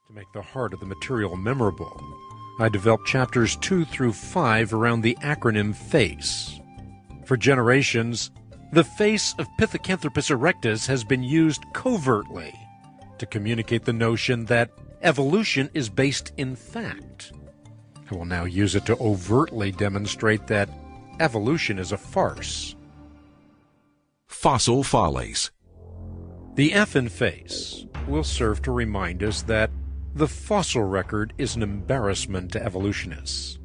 To make the heart of the material memorable, I developed chapters 2 through 5 around the acronym FACE. For generations, the face of Pithecanthropus erectus has been used covertly to communicate the notion that evolution is based in fact. I will now use it to overtly demonstrate that evolution is a farce. Fossil Follies. The F in FACE will serve to remind us that the fossil record is an embarrassment to evolutionists.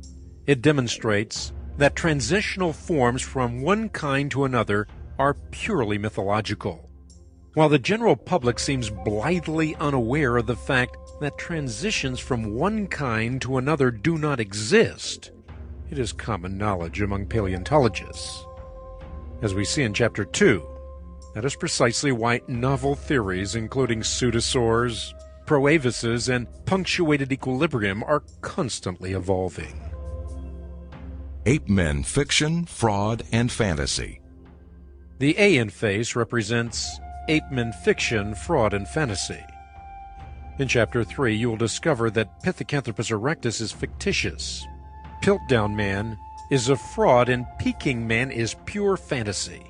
It demonstrates that transitional forms from one kind to another are purely mythological, while the general public seems blithely unaware of the fact that transitions from one kind to another do not exist. It is common knowledge among paleontologists. As we see in Chapter 2, that is precisely why novel theories including pseudosaurs, proavises, and punctuated equilibrium are constantly evolving. Ape Men Fiction, Fraud, and Fantasy. The A in FACE represents Ape Men Fiction, Fraud, and Fantasy. In Chapter 3, you will discover that Pithecanthropus erectus is fictitious, Piltdown Man is a fraud, and Peking Man is pure fantasy.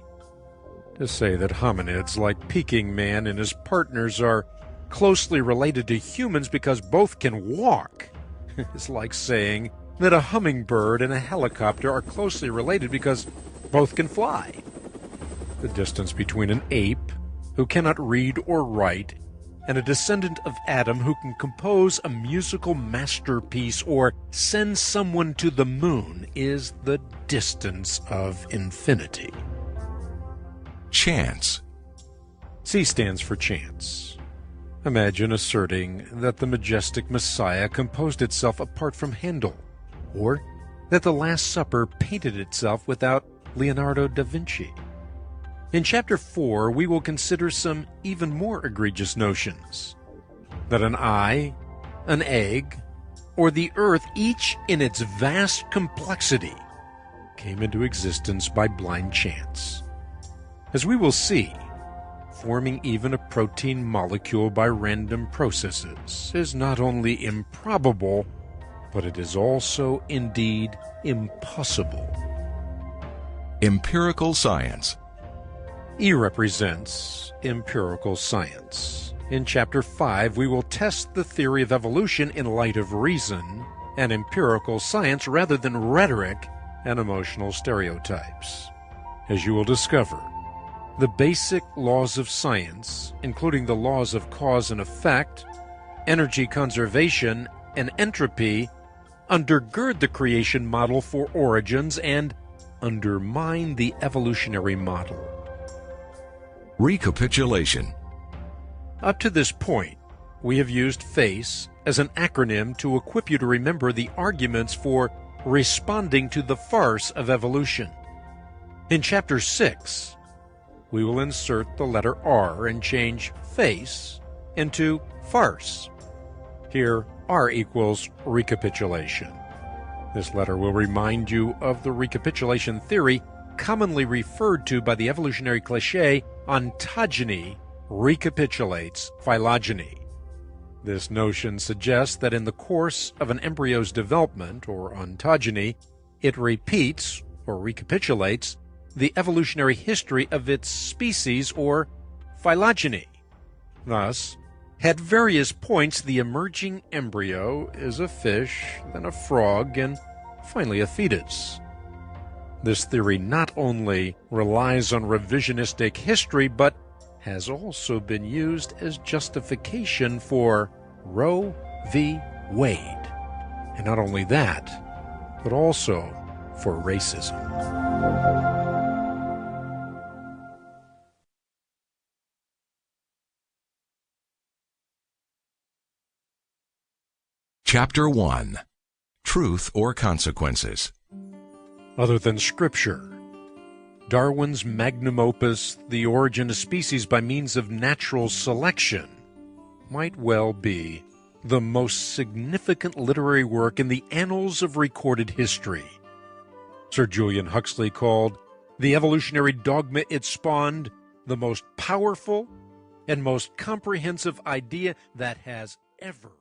To say that hominids like Peking Man and his partners are closely related to humans because both can walk is like saying that a hummingbird and a helicopter are closely related because both can fly. The distance between an ape who cannot read or write and a descendant of Adam who can compose a musical masterpiece or send someone to the moon is the distance of infinity. Chance. C stands for chance. Imagine asserting that the majestic Messiah composed itself apart from Handel, or that the Last Supper painted itself without Leonardo da Vinci. In Chapter 4, we will consider some even more egregious notions. That an eye, an egg, or the earth, each in its vast complexity, came into existence by blind chance. As we will see, forming even a protein molecule by random processes is not only improbable, but it is also indeed impossible. Empirical Science. E represents empirical science. In Chapter 5, we will test the theory of evolution in light of reason and empirical science rather than rhetoric and emotional stereotypes. As you will discover, the basic laws of science, including the laws of cause and effect, energy conservation, and entropy, undergird the creation model for origins and undermine the evolutionary model. Recapitulation. Up to this point, we have used FACE as an acronym to equip you to remember the arguments for responding to the farce of evolution. In Chapter 6, we will insert the letter R and change FACE into farce. Here, R equals recapitulation. This letter will remind you of the recapitulation theory commonly referred to by the evolutionary cliché, ontogeny recapitulates phylogeny. This notion suggests that in the course of an embryo's development, or ontogeny, it repeats, or recapitulates, the evolutionary history of its species, or phylogeny. Thus, at various points, the emerging embryo is a fish, then a frog, and finally a fetus. This theory not only relies on revisionistic history, but has also been used as justification for Roe v. Wade. And not only that, but also for racism. Chapter 1. Truth or Consequences. Other than Scripture, Darwin's magnum opus, The Origin of Species by Means of Natural Selection, might well be the most significant literary work in the annals of recorded history. Sir Julian Huxley called the evolutionary dogma it spawned the most powerful and most comprehensive idea that has ever